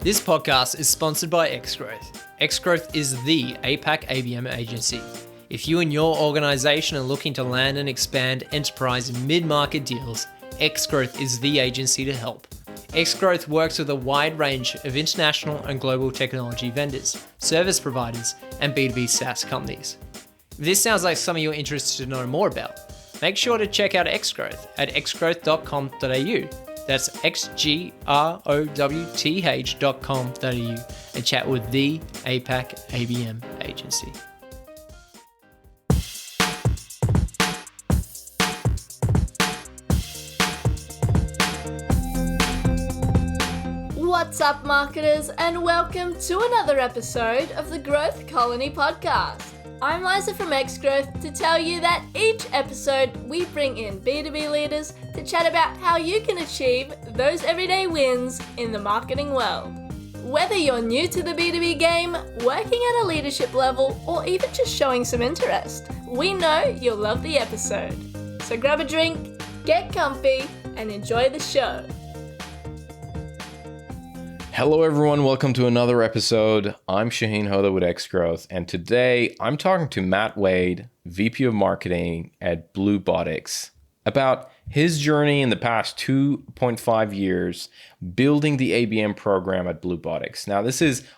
This podcast is sponsored by Xgrowth. Xgrowth is the APAC ABM agency. If you and your organization are looking to land and expand enterprise and mid-market deals, Xgrowth is the agency to help. Xgrowth works with a wide range of international and global technology vendors, service providers, and B2B SaaS companies. If this sounds like something you're interested to know more about, make sure to check out Xgrowth at xgrowth.com.au. That's xgrowth.com.au and chat with the APAC ABM agency. What's up, marketers, and welcome to another episode of the Growth Colony podcast. I'm Liza from Xgrowth to tell you that each episode we bring in B2B leaders to chat about how you can achieve those everyday wins in the marketing world. Whether you're new to the B2B game, working at a leadership level, or even just showing some interest, we know you'll love the episode. So grab a drink, get comfy, and enjoy the show. Hello everyone, welcome to another episode. I'm Shaheen Hoda with Xgrowth, and today I'm talking to Matt Wade, VP of Marketing at BlueBotics, about his journey in the past 2.5 years building the ABM program at BlueBotics. Now,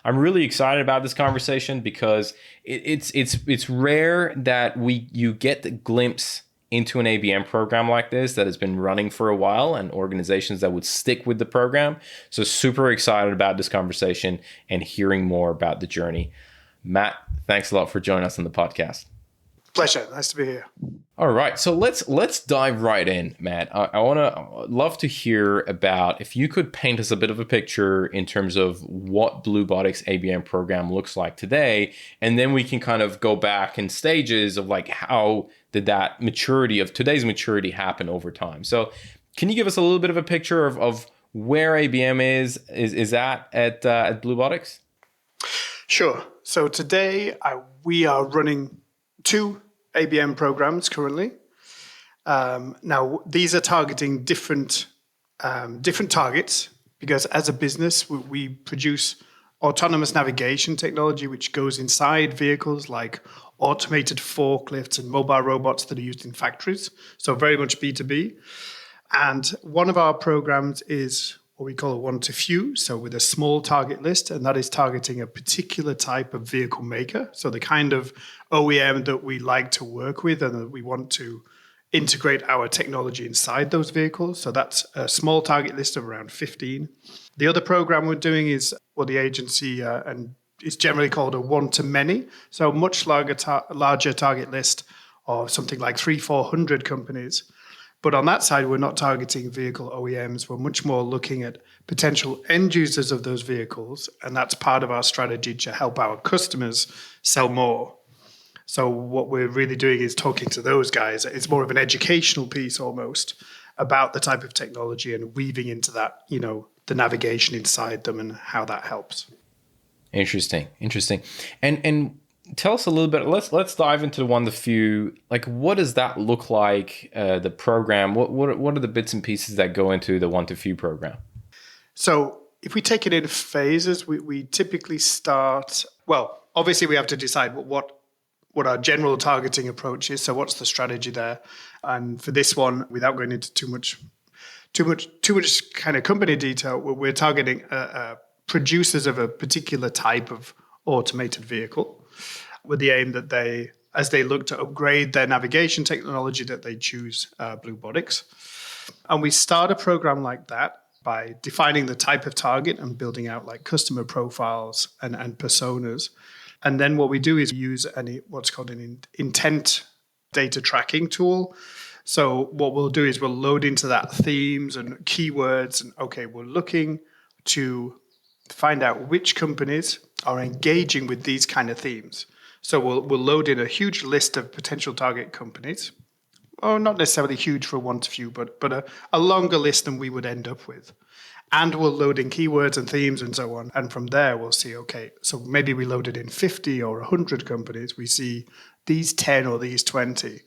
I'm really excited about this conversation because it's rare that you get the glimpse into an ABM program like this that has been running for a while and organizations that would stick with the program. So super excited about this conversation and hearing more about the journey. Matt, thanks a lot for joining us on the podcast. Pleasure. Nice to be here. All right. So let's dive right in, Matt. I love to hear about if you could paint us a bit of a picture in terms of what BlueBotics ABM program looks like today. And then we can kind of go back in stages of like how did that maturity of today's maturity happen over time. So can you give us a little bit of a picture of where ABM is at BlueBotics? Sure. So today we are running 2 ABM programs currently. Now, these are targeting different targets because as a business, we produce autonomous navigation technology, which goes inside vehicles like automated forklifts and mobile robots that are used in factories. So very much B2B. And one of our programs is what we call a one-to-few, so with a small target list, and that is targeting a particular type of vehicle maker. So the kind of OEM that we like to work with and that we want to integrate our technology inside those vehicles. So that's a small target list of around 15. The other program we're doing is what the agency and it's generally called a one-to-many, so a much larger target list of something like 300-400 companies. But on that side, we're not targeting vehicle OEMs. We're much more looking at potential end users of those vehicles. And that's part of our strategy to help our customers sell more. So what we're really doing is talking to those guys. It's more of an educational piece almost about the type of technology and weaving into that, the navigation inside them and how that helps. Interesting. And tell us a little bit. Let's dive into the one-to-few. Like, what does that look like? The program. What are the bits and pieces that go into the one-to-few program? So, if we take it in phases, we typically start. Well, obviously, we have to decide what our general targeting approach is. So, what's the strategy there? And for this one, without going into too much kind of company detail, we're targeting producers of a particular type of automated vehicle, with the aim that as they look to upgrade their navigation technology, that they choose BlueBotics. And we start a program like that by defining the type of target and building out like customer profiles and personas. And then what we do is use what's called an intent data tracking tool. So what we'll do is we'll load into that themes and keywords, and we're looking to find out which companies are engaging with these kind of themes. So we'll load in a huge list of potential target companies. Oh, not necessarily huge for a one-to-few, but a longer list than we would end up with. And we'll load in keywords and themes and so on. And from there, we'll see, so maybe we loaded in 50 or 100 companies. We see these 10 or these 20.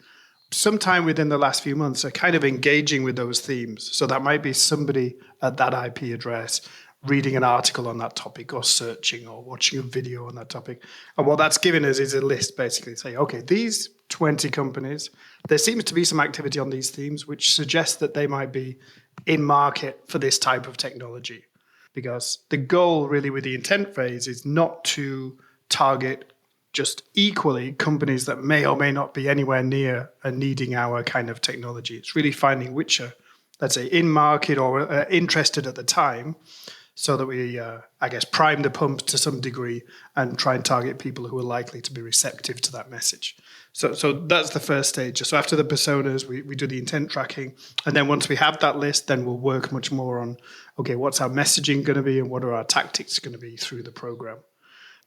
Sometime within the last few months are kind of engaging with those themes. So that might be somebody at that IP address reading an article on that topic or searching or watching a video on that topic. And what that's given us is a list, basically say, okay, these 20 companies, there seems to be some activity on these themes, which suggests that they might be in market for this type of technology. Because the goal really with the intent phase is not to target just equally companies that may or may not be anywhere near needing our kind of technology. It's really finding which are, let's say, in market or interested at the time, so that we, I guess, prime the pump to some degree and try and target people who are likely to be receptive to that message. So that's the first stage. So after the personas, we do the intent tracking. And then once we have that list, then we'll work much more on, okay, what's our messaging going to be and what are our tactics going to be through the program.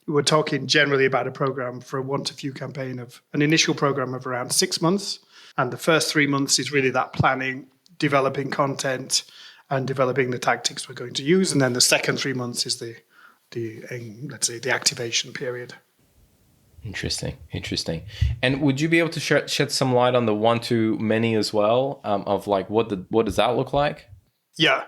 We're talking generally about a program for a one-to-few campaign of an initial program of around 6 months. And the first 3 months is really that planning, developing content, and developing the tactics we're going to use. And then the second 3 months is the let's say, the activation period. Interesting. And would you be able to shed some light on the one-to-many as well, of like what does that look like? Yeah.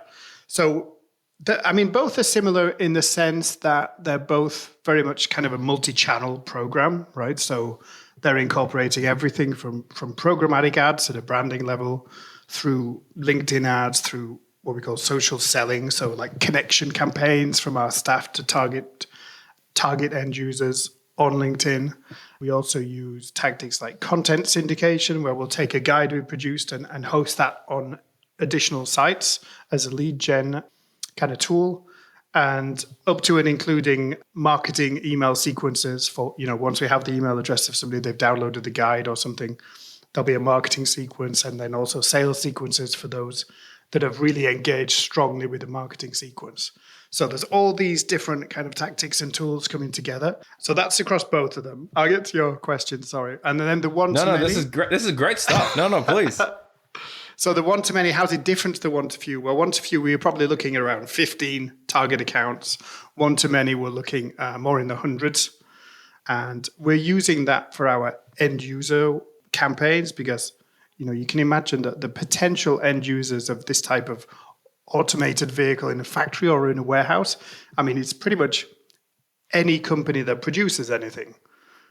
So, both are similar in the sense that they're both very much kind of a multi-channel program, right? So they're incorporating everything from programmatic ads at a branding level through LinkedIn ads, through what we call social selling. So like connection campaigns from our staff to target end users on LinkedIn. We also use tactics like content syndication, where we'll take a guide we produced and host that on additional sites as a lead gen kind of tool, and up to and including marketing email sequences for, once we have the email address of somebody, they've downloaded the guide or something, there'll be a marketing sequence, and then also sales sequences for those that have really engaged strongly with the marketing sequence. So there's all these different kind of tactics and tools coming together. So that's across both of them. I'll get to your question, sorry. And then the one-to-many. No, this is great. This is great stuff. No, please. So the one-to-many, how's it different to the one-to-few? Well, one-to-few, we were probably looking at around 15 target accounts. One-to-many, we're looking more in the hundreds. And we're using that for our end user campaigns because, you can imagine that the potential end users of this type of automated vehicle in a factory or in a warehouse, it's pretty much any company that produces anything,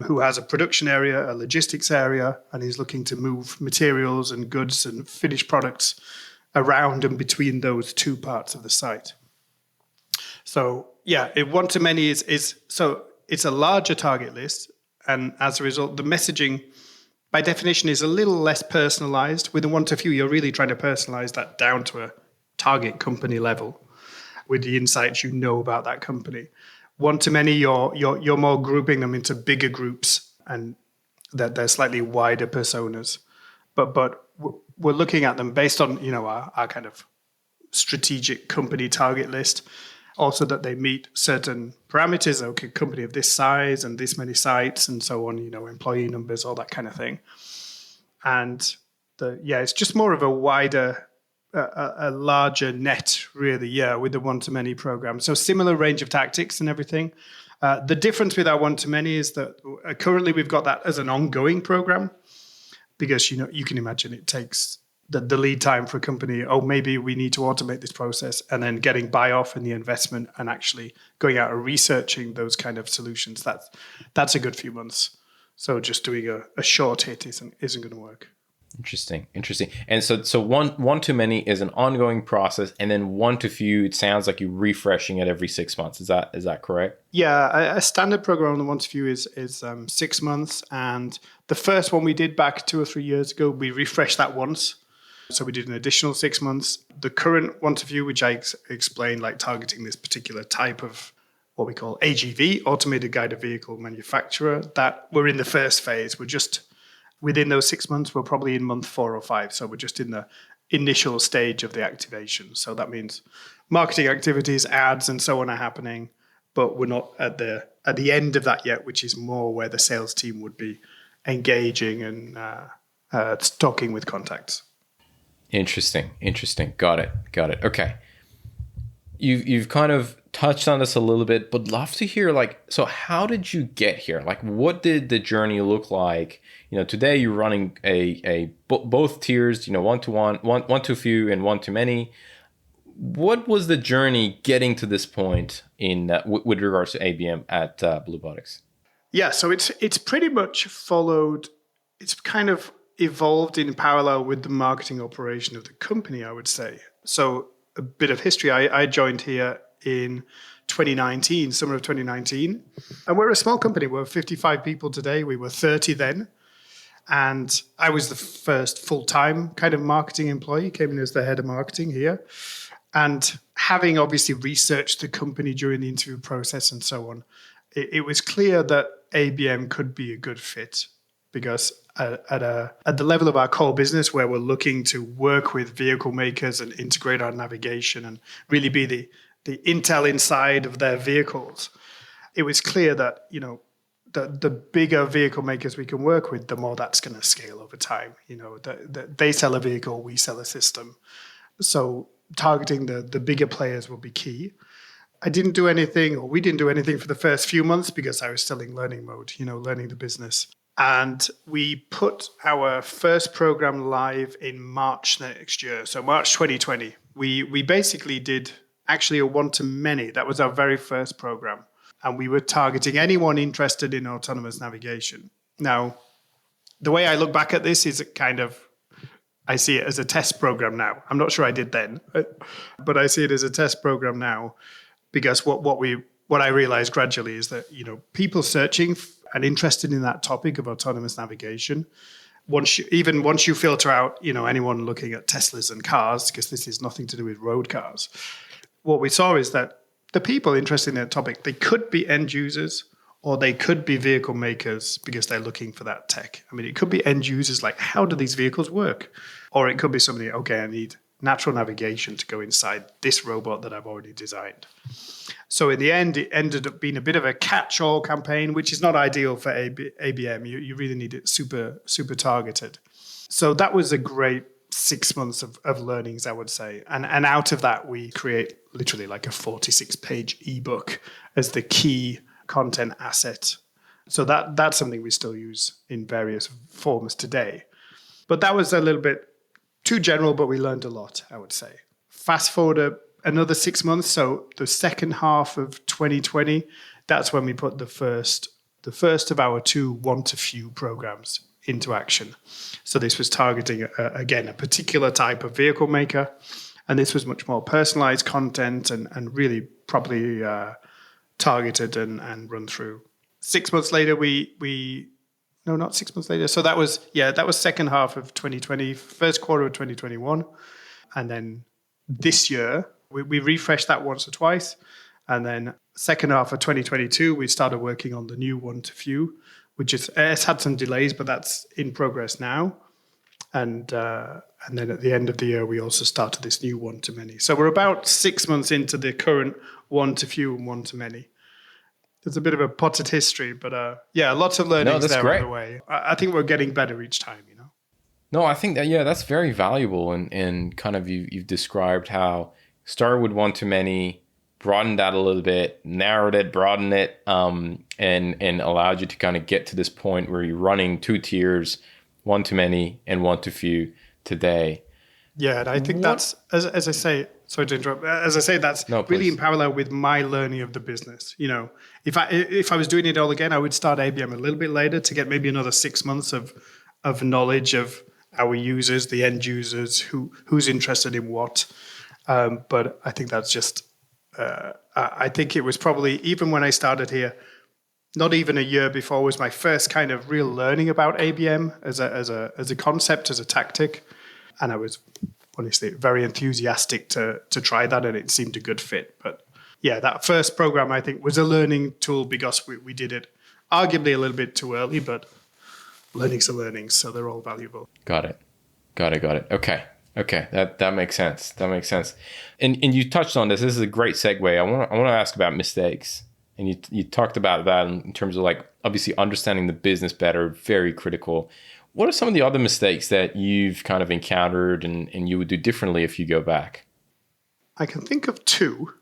who has a production area, a logistics area, and is looking to move materials and goods and finished products around and between those two parts of the site. So yeah, one-to-many is so it's a larger target list, and as a result, the messaging by definition is a little less personalized. With a one-to-few, you're really trying to personalize that down to a target company level with the insights about that company. One-to-many, you're more grouping them into bigger groups, and that they're slightly wider personas. But we're looking at them based on our kind of strategic company target list. Also that they meet certain parameters. Okay, company of this size and this many sites and so on. Employee numbers, all that kind of thing. And it's just more of a wider. A larger net, really, with the one-to-many program. So similar range of tactics and everything. The difference with our one-to-many is that currently we've got that as an ongoing program because, you can imagine it takes the lead time for a company. Oh, maybe we need to automate this process, and then getting buy-off and the investment and actually going out and researching those kind of solutions. That's a good few months. So just doing a short hit isn't going to work. Interesting. And so one-to-many is an ongoing process, and then one-to-few, it sounds like you're refreshing it every 6 months. Is that correct? Yeah, a standard program on the one-to-few is 6 months, and the first one we did back 2 or 3 years ago, we refreshed that once. So we did an additional 6 months. The current one-to-few, which I explained, like targeting this particular type of what we call AGV, Automated Guided Vehicle Manufacturer, that we're in the first phase. We're just within those 6 months, we're probably in month 4 or 5. So we're just in the initial stage of the activation. So that means marketing activities, ads, and so on are happening, but we're not at the end of that yet, which is more where the sales team would be engaging and talking with contacts. Interesting. Got it. Okay. You've kind of touched on this a little bit, but love to hear so how did you get here? What did the journey look like? Today you're running both tiers, one-to-one, one-to-few, and one-to-many. what was the journey getting to this point in with regards to ABM at BlueBotics? Yeah, so it's pretty much followed. It's kind of evolved in parallel with the marketing operation of the company, I would say. So a bit of history. I joined here in 2019, summer of 2019, and we're a small company. We're 55 people today. We were 30 then. And I was the first full-time kind of marketing employee, came in as the head of marketing here. And having obviously researched the company during the interview process and so on, it was clear that ABM could be a good fit because at the level of our core business where we're looking to work with vehicle makers and integrate our navigation and really be the intel inside of their vehicles, it was clear that, the bigger vehicle makers we can work with, the more that's going to scale over time. They sell a vehicle, we sell a system. So targeting the bigger players will be key. We didn't do anything for the first few months because I was still in learning mode, learning the business. And we put our first program live in March next year. So March 2020, we basically did actually a one-to-many. That was our very first program. And we were targeting anyone interested in autonomous navigation. Now, the way I look back at this is I see it as a test program now. I'm not sure I did then, but I see it as a test program now because what I realized gradually is that, people searching and interested in that topic of autonomous navigation, once you filter out, anyone looking at Teslas and cars, because this is nothing to do with road cars, what we saw is that the people interested in that topic, they could be end users or they could be vehicle makers because they're looking for that tech. I mean, it could be end users like, how do these vehicles work? Or it could be somebody, okay, I need natural navigation to go inside this robot that I've already designed. So in the end, it ended up being a bit of a catch-all campaign, which is not ideal for ABM. You really need it super, super targeted. So that was a great 6 months of learnings, I would say. And out of that, we create literally like a 46-page ebook as the key content asset. So that's something we still use in various forms today. But that was a little bit too general, but we learned a lot, I would say. Fast forward another 6 months. So the second half of 2020, that's when we put the first of our two one-to-few programs into action. So this was targeting, again, a particular type of vehicle maker. And this was much more personalized content and really properly targeted and run through. 6 months later, no, not 6 months later. So that was second half of 2020, first quarter of 2021. And then this year, we refreshed that once or twice. And then second half of 2022, we started working on the new one-to-few, which it's had some delays, but that's in progress now. And then at the end of the year, we also started this new one-to-many. So we're about 6 months into the current one-to-few and one-to-many. There's a bit of a potted history, but lots of learnings there on the way. I think we're getting better each time, No, I think that, that's very valuable. And kind of you've described how started with one-to-many, broadened that a little bit, narrowed it, broadened it, and allowed you to kind of get to this point where you're running two tiers, one-to-many and one-to-few today. Yeah, and I think that's, as I say, sorry to interrupt, as I say, that's really in parallel with my learning of the business. If I was doing it all again, I would start ABM a little bit later to get maybe another 6 months of knowledge of our users, the end users, who's interested in what. But I think that's just, I think it was probably, even when I started here, not even a year before was my first kind of real learning about ABM as a concept, as a tactic. And I was honestly very enthusiastic to try that, and it seemed a good fit. But yeah, that first program, I think, was a learning tool because we did it arguably a little bit too early, but learnings are learnings, so they're all valuable. Got it. Okay. That makes sense. And you touched on this. This is a great segue. I want to ask about mistakes. And you talked about that in terms of like obviously understanding the business better, very critical. What are some of the other mistakes that you've kind of encountered and you would do differently if you go back? I can think of two.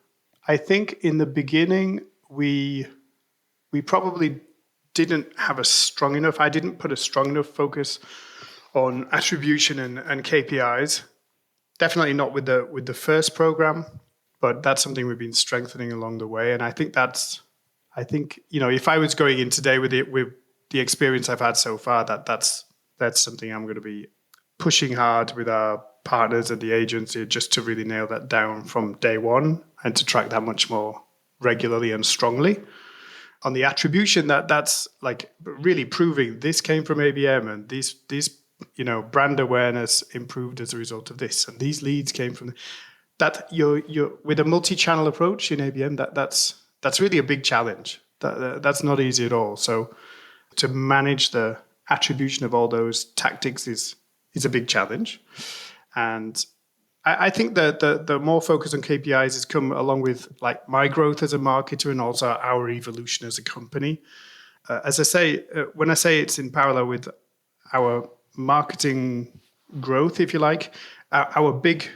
I think in the beginning, we probably didn't have I didn't put a strong enough focus on attribution and KPIs. Definitely not with the first program, but that's something we've been strengthening along the way. And I think if I was going in today with the experience I've had so far, that's something I'm going to be pushing hard with our partners at the agency, just to really nail that down from day one and to track that much more regularly and strongly. On the attribution, that's like really proving this came from ABM, and these brand awareness improved as a result of this, and these leads came from that. You're with a multi-channel approach in ABM, that's really a big challenge. That's not easy at all. So to manage the attribution of all those tactics is a big challenge. And I think that the more focus on KPIs has come along with like my growth as a marketer and also our evolution as a company. As I say, when I say it's in parallel with our marketing growth, if you like, our big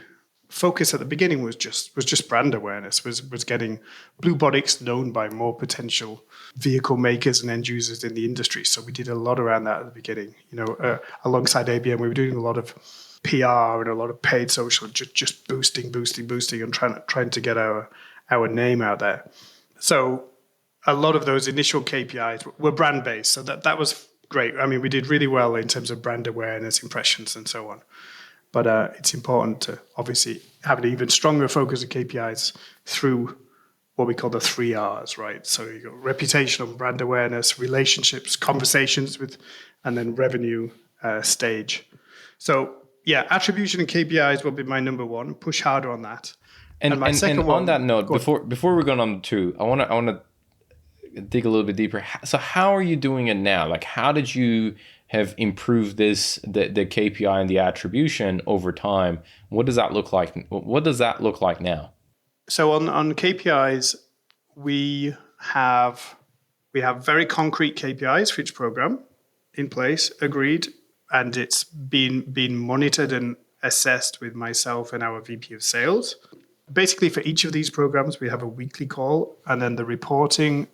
focus at the beginning was just brand awareness, was getting BlueBotics known by more potential vehicle makers and end users in the industry. So we did a lot around that at the beginning. Alongside ABM, we were doing a lot of PR and a lot of paid social, just boosting and trying to get our name out there. So a lot of those initial KPIs were brand based. So that was great. I mean, we did really well in terms of brand awareness, impressions, and so on. But it's important to obviously have an even stronger focus on KPIs through what we call the 3 R's, right? So you got reputational, brand awareness, relationships, conversations with, and then revenue stage. So yeah, attribution and KPIs will be my number one. Push harder on that. And my second one. On that note, before we're going on the 2, I want to dig a little bit deeper. So how are you doing it now? Like, how did you have improved the KPI and the attribution over time? What does that look like? What does that look like now? So on KPIs, we have very concrete KPIs for each program in place, agreed, and it's been monitored and assessed with myself and our VP of sales. Basically, for each of these programs, we have a weekly call, and then the reporting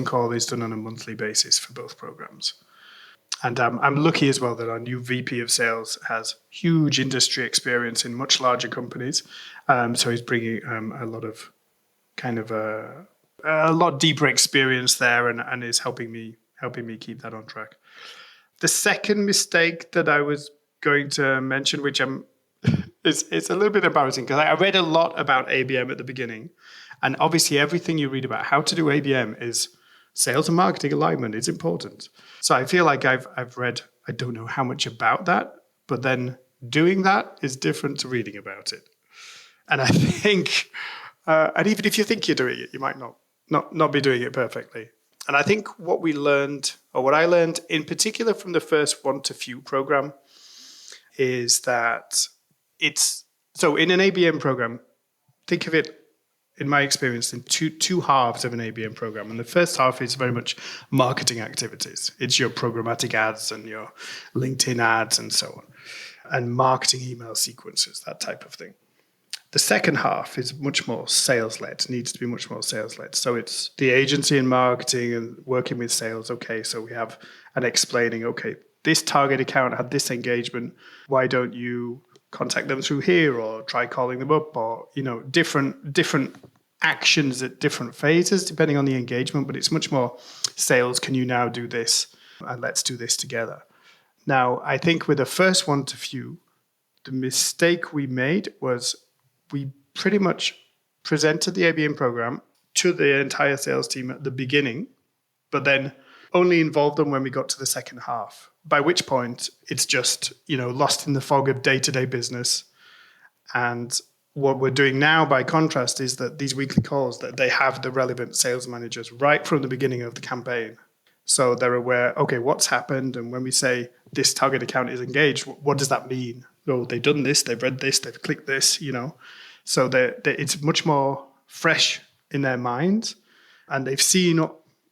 call is done on a monthly basis for both programs. And I'm lucky as well that our new VP of sales has huge industry experience in much larger companies. So he's bringing a lot of a lot deeper experience there, and is helping me keep that on track. The second mistake that I was going to mention, which it's a little bit embarrassing, because I read a lot about ABM at the beginning, and obviously everything you read about how to do ABM is sales and marketing alignment. It's important. So I feel like I've read, I don't know how much about that, but then doing that is different to reading about it. And I think, and even if you think you're doing it, you might not be doing it perfectly. And I think what I learned in particular from the first One to Few program is that so in an ABM program, think of it, in my experience, in two halves of an ABM program. And the first half is very much marketing activities. It's your programmatic ads and your LinkedIn ads and so on, and marketing email sequences, that type of thing. The second half is much more sales-led, needs to be much more sales-led. So it's the agency and marketing and working with sales. Okay, so we have an explaining, okay, this target account had this engagement. Why don't you contact them through here, or try calling them up, or different actions at different phases depending on the engagement. But it's much more sales. Can you now do this? And let's do this together. Now, I think with the first One to Few, the mistake we made was we pretty much presented the ABM program to the entire sales team at the beginning, but then only involved them when we got to the second half, by which point it's just, lost in the fog of day-to-day business. And what we're doing now, by contrast, is that these weekly calls, that they have the relevant sales managers right from the beginning of the campaign. So they're aware, okay, what's happened? And when we say this target account is engaged, what does that mean? Oh, they've done this, they've read this, they've clicked this, So it's much more fresh in their minds. And they've seen,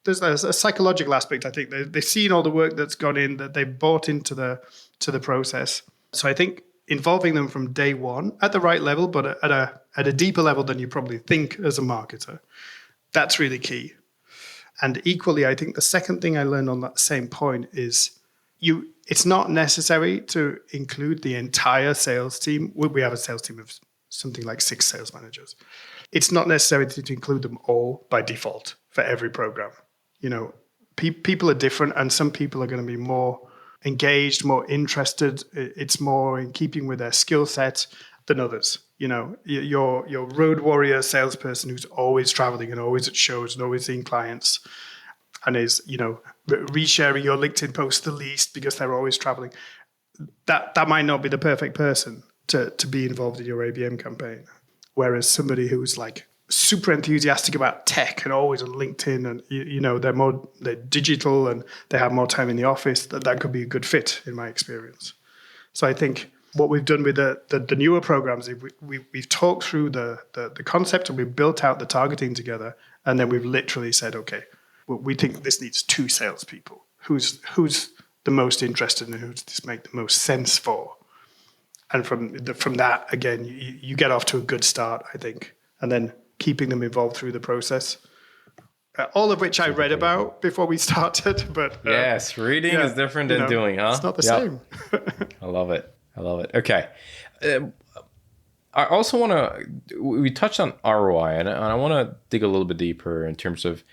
there's a psychological aspect, I think. They've seen all the work that's gone in, that they've bought into the process. So I think involving them from day one at the right level, but at a deeper level than you probably think as a marketer, that's really key. And equally, I think the second thing I learned on that same point is it's not necessary to include the entire sales team. We have a sales team of something like 6 sales managers. It's not necessary to include them all by default for every program. People are different, and some people are going to be more engaged, more interested. It's more in keeping with their skill set than others. Your road warrior salesperson who's always traveling and always at shows and always seeing clients and is, resharing your LinkedIn post the least because they're always traveling. That might not be the perfect person to be involved in your ABM campaign. Whereas somebody who's like super enthusiastic about tech and always on LinkedIn and, they're digital and they have more time in the office, that could be a good fit in my experience. So I think what we've done with the newer programs, we've talked through the concept and we've built out the targeting together. And then we've literally said, okay, well, we think this needs 2 salespeople. Who's the most interested and who does this make the most sense for? And from that, again, you get off to a good start, I think. And then keeping them involved through the process. All of which I read about before we started. But yes, reading is different than doing, huh? It's not the same. I love it. Okay. I also want to, we touched on ROI, and I want to dig a little bit deeper in terms of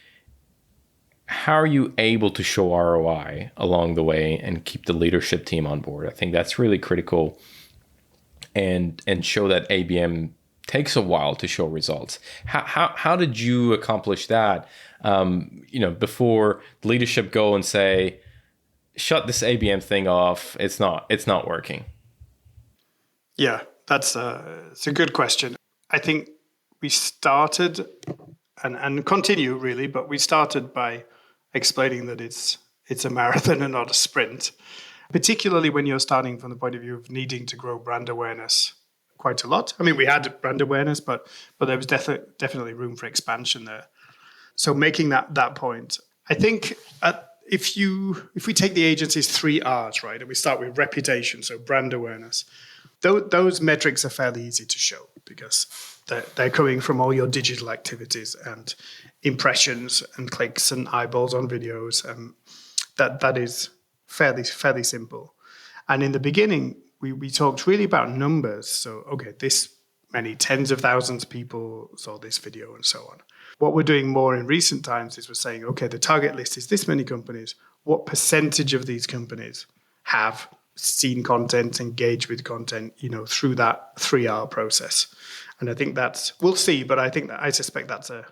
how are you able to show ROI along the way and keep the leadership team on board? I think that's really critical, and show that ABM takes a while to show results. How did you accomplish that? Before leadership go and say, shut this ABM thing off. It's not working. Yeah, it's a good question. I think we started and continue really, but we started by explaining that it's a marathon and not a sprint, particularly when you're starting from the point of view of needing to grow brand awareness quite a lot. I mean, we had brand awareness, but there was definitely room for expansion there. So making that point, I think if we take the agency's 3 R's, right, and we start with reputation, so brand awareness, those metrics are fairly easy to show because they're coming from all your digital activities and impressions and clicks and eyeballs on videos. That is fairly simple. And in the beginning, we talked really about numbers. So, okay, this many tens of thousands of people saw this video and so on. What we're doing more in recent times is we're saying, okay, the target list is this many companies. What percentage of these companies have seen content, engaged with content, through that 3R process? And I think we'll see, but I suspect that's a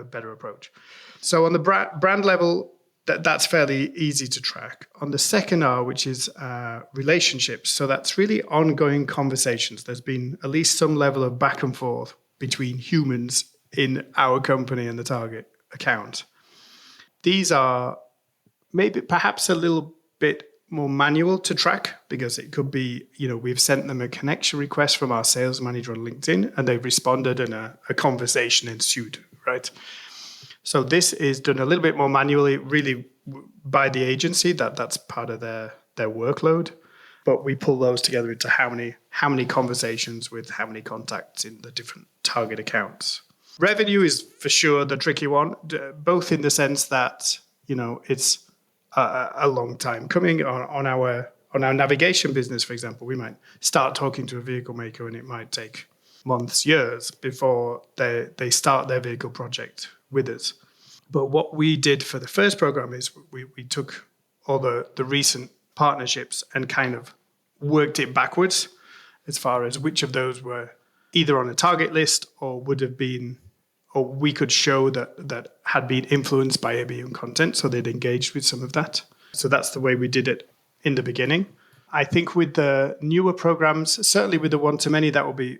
better approach. So on the brand level, that's fairly easy to track. On the second R, which is relationships, so that's really ongoing conversations. There's been at least some level of back and forth between humans in our company and the target account. These are maybe perhaps a little bit more manual to track because it could be, we've sent them a connection request from our sales manager on LinkedIn and they've responded and a conversation ensued, right? So this is done a little bit more manually, really by the agency. That's part of their workload. But we pull those together into how many conversations with how many contacts in the different target accounts. Revenue is for sure the tricky one, both in the sense that, it's a long time coming on our navigation business, for example. We might start talking to a vehicle maker and it might take months, years before they start their vehicle project with us. But what we did for the first program is we took all the recent partnerships and kind of worked it backwards as far as which of those were either on a target list or would have been, or we could show that had been influenced by ABM content, so they'd engaged with some of that. So that's the way we did it in the beginning. I think with the newer programs, certainly with the one-to-many, that will be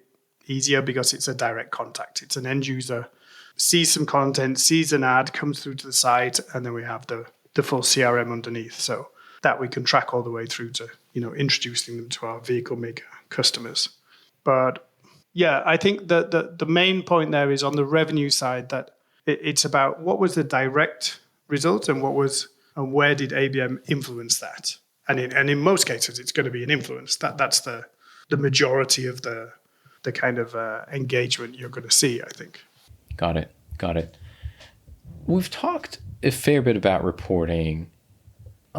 easier because it's a direct contact. It's an end user, sees some content, sees an ad, comes through to the site, and then we have the full CRM underneath. So that we can track all the way through to, introducing them to our vehicle maker customers. But yeah, I think the main point there is on the revenue side that it's about what was the direct result and where did ABM influence that? And in most cases, it's going to be an influence. That's the majority of the kind of engagement you're going to see, I think. Got it. We've talked a fair bit about reporting.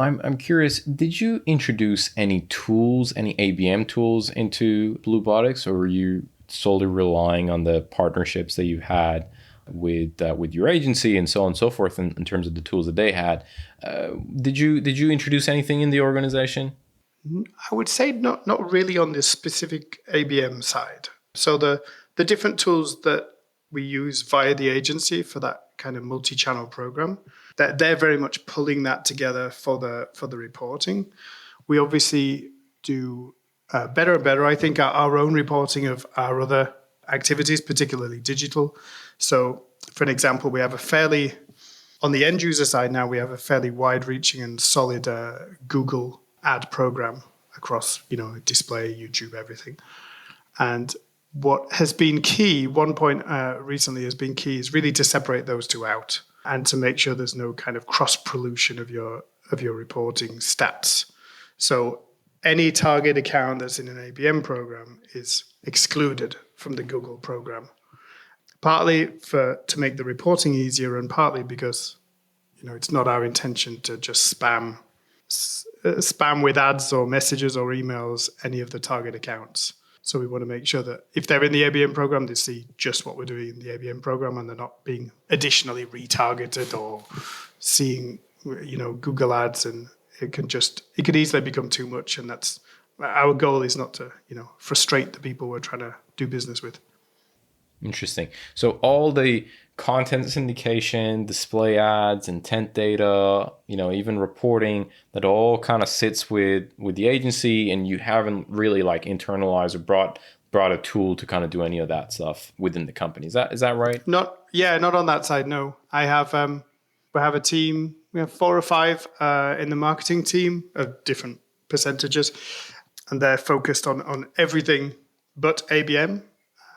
I'm curious, did you introduce any tools, any ABM tools into BlueBotics, or were you solely relying on the partnerships that you had with your agency and so on and so forth in terms of the tools that they had? Did you introduce anything in the organization? I would say not really on the specific ABM side. So the different tools that we use via the agency for that kind of multi-channel program, that they're very much pulling that together for the reporting. We obviously do better and better, I think, our own reporting of our other activities, particularly digital. So, for an example, we have on the end user side now, we have a fairly wide-reaching and solid Google ad program across, display, YouTube, everything. And what has been key, one point recently has been key, is really to separate those two out and to make sure there's no kind of cross-pollution of your reporting stats. So any target account that's in an ABM program is excluded from the Google program. Partly to make the reporting easier, and partly because it's not our intention to just spam with ads or messages or emails any of the target accounts. So we want to make sure that if they're in the ABM program, they see just what we're doing in the ABM program, and they're not being additionally retargeted or seeing Google ads, and it could easily become too much. And that's our goal, is not to frustrate the people we're trying to do business with. Interesting. So all the content syndication, display ads, intent data, even reporting, that all kind of sits with the agency, and you haven't really internalized or brought a tool to kind of do any of that stuff within the company. Is that right? Not on that side. No, I have we have a team. We have 4 or 5 in the marketing team of different percentages, and they're focused on everything but ABM.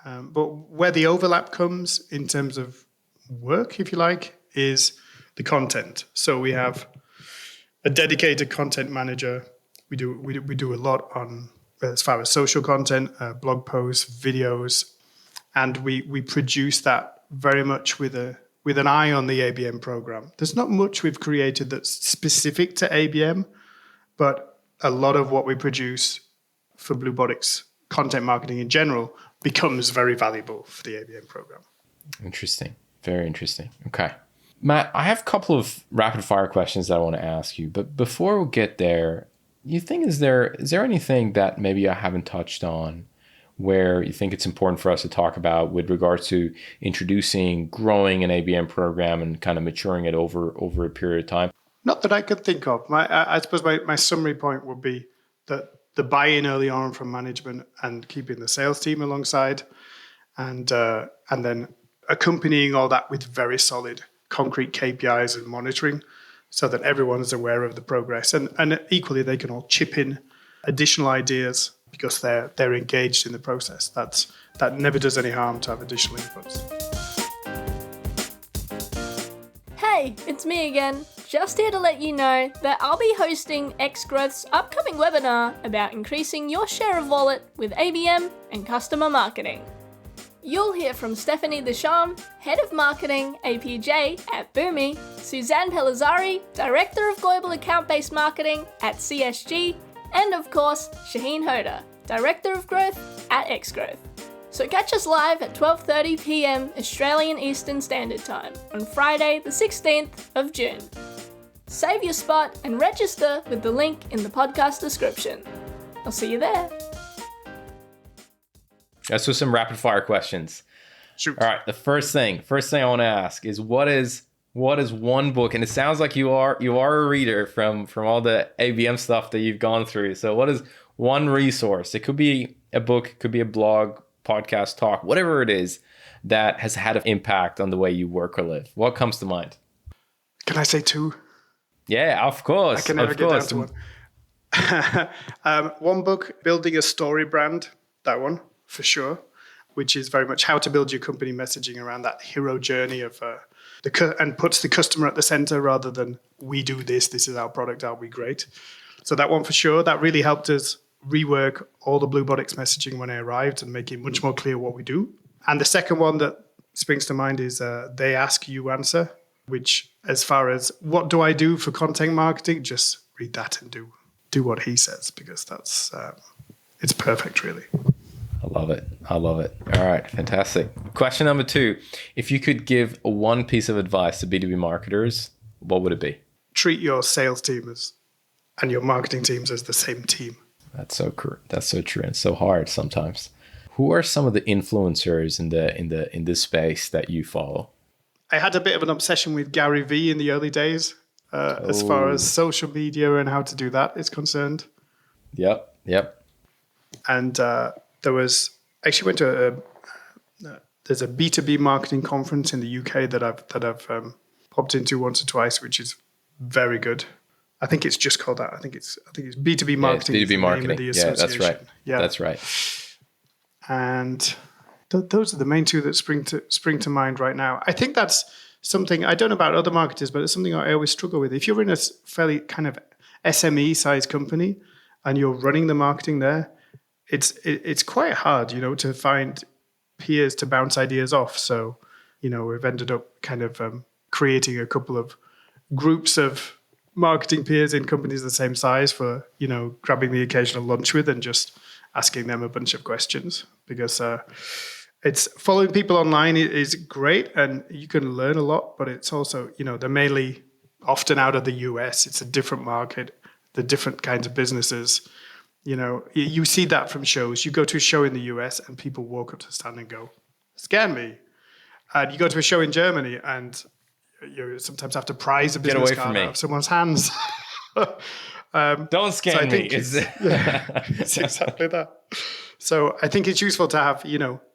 But where the overlap comes in terms of work, if you like, is the content. So we have a dedicated content manager. We do a lot on, as far as social content, blog posts, videos, and we produce that very much with an eye on the ABM program. There's not much we've created that's specific to ABM, but a lot of what we produce for BlueBotics content marketing in general becomes very valuable for the ABM program. Interesting. Very interesting. Okay. Matt, I have a couple of rapid fire questions that I want to ask you, but before we get there, you think is there anything that maybe I haven't touched on where you think it's important for us to talk about with regards to introducing, growing an ABM program and kind of maturing it over a period of time? Not that I could think of. I suppose my summary point would be that the buy-in early on from management and keeping the sales team alongside, and then accompanying all that with very solid concrete KPIs and monitoring, so that everyone is aware of the progress, and equally they can all chip in additional ideas because they're engaged in the process. That never does any harm to have additional inputs. Hey, it's me again. Just here to let you know that I'll be hosting XGrowth's upcoming webinar about increasing your share of wallet with ABM and customer marketing. You'll hear from Stephanie Deschamps, Head of Marketing, APJ at Boomi, Suzanne Pellizzari, Director of Global Account-Based Marketing at CSG, and of course, Shaheen Hoda, Director of Growth at XGrowth. So catch us live at 12:30 p.m. Australian Eastern Standard Time on Friday the 16th of June. Save your spot and register with the link in the podcast description. I'll see you there. Let's do some rapid fire questions. Shoot. All right. The first thing I want to ask is what is one book, and it sounds like you are a reader from all the ABM stuff that you've gone through. So what is one resource? It could be a book, it could be a blog, podcast, talk, whatever it is that has had an impact on the way you work or live. What comes to mind? Can I say 2? Yeah, of course. I can never get down to one. One book, Building a Story Brand, that one for sure, which is very much how to build your company messaging around that hero journey of and puts the customer at the center rather than we do this is our product, are we great? So that one for sure, that really helped us rework all the BlueBotics messaging when I arrived and make it much more clear what we do. And the second one that springs to mind is They Ask You Answer, which as far as what do I do for content marketing, just read that and do what he says, because that's it's perfect, really. I love it. I love it. All right, fantastic. Question number 2. If you could give one piece of advice to B2B marketers, what would it be? Treat your sales team and your marketing teams as the same team. That's so true. That's so true, and so hard sometimes. Who are some of the influencers in this space that you follow? I had a bit of an obsession with Gary Vee in the early days, as far as social media and how to do that is concerned. Yep. And there was actually went to there's a B2B marketing conference in the UK that I've popped into once or twice, which is very good. I think it's just called that. I think it's B2B marketing. Yeah, it's B2B marketing. Yeah, that's right. Yeah, that's right. And those are the main two that spring to mind right now. I think that's something I don't know about other marketers, but it's something I always struggle with. If you're in a fairly kind of SME size company and you're running the marketing there, it's quite hard, to find peers to bounce ideas off. So, we've ended up kind of creating a couple of groups of marketing peers in companies the same size for, grabbing the occasional lunch with and just asking them a bunch of questions, because it's following people online is great and you can learn a lot, but it's also, they're mainly often out of the US. It's a different market, the different kinds of businesses. You see that from shows. You go to a show in the US and people walk up to the stand and go, "Scan me." And you go to a show in Germany and you sometimes have to prise a business card out of someone's hands. Don't scan me. It's exactly that. So I think it's useful to have,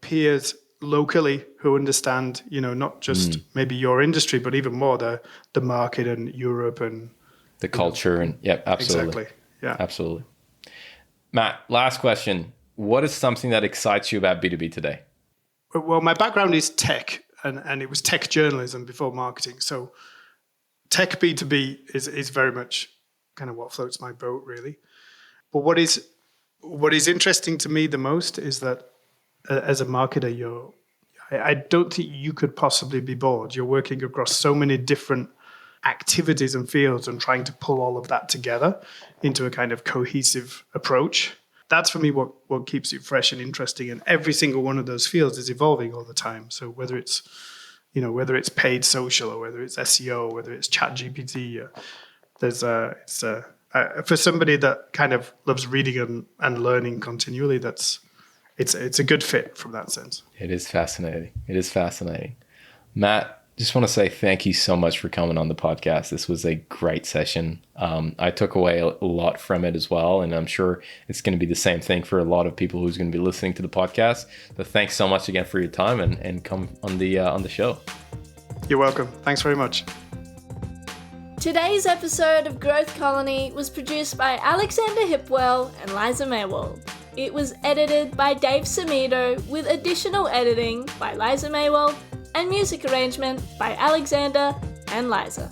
peers locally who understand, not just maybe your industry, but even more the market and Europe and the culture. And yeah, absolutely. Exactly. Yeah, absolutely. Matt, last question. What is something that excites you about B2B today? Well, my background is tech, and it was tech journalism before marketing. So tech B2B is very much kind of what floats my boat, really. But what is interesting to me the most is that as a marketer, I don't think you could possibly be bored. You're working across so many different activities and fields and trying to pull all of that together into a kind of cohesive approach. That's for me what keeps it fresh and interesting. And every single one of those fields is evolving all the time. So whether it's paid social or whether it's SEO, whether it's ChatGPT, for somebody that kind of loves reading and learning continually, it's a good fit from that sense. It is fascinating. Matt, just want to say thank you so much for coming on the podcast. This was a great session. I took away a lot from it as well, and I'm sure it's going to be the same thing for a lot of people who's going to be listening to the podcast. So thanks so much again for your time and come on the show. You're welcome. Thanks very much. Today's episode of Growth Colony was produced by Alexander Hipwell and Liza Maywald. It was edited by Dave Samito with additional editing by Liza Maywald and music arrangement by Alexander and Liza.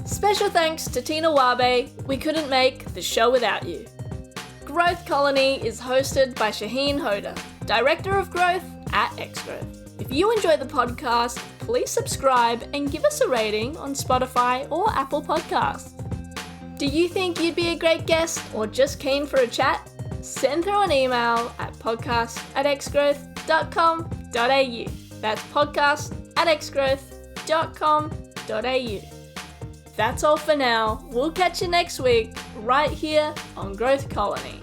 Special thanks to Tina Wabe. We couldn't make the show without you. Growth Colony is hosted by Shaheen Hoda, Director of Growth at Xgrowth. If you enjoy the podcast, please subscribe and give us a rating on Spotify or Apple Podcasts. Do you think you'd be a great guest or just keen for a chat? Send through an email at podcast@xgrowth.com.au. That's podcast@xgrowth.com.au. That's all for now. We'll catch you next week, right here on Growth Colony.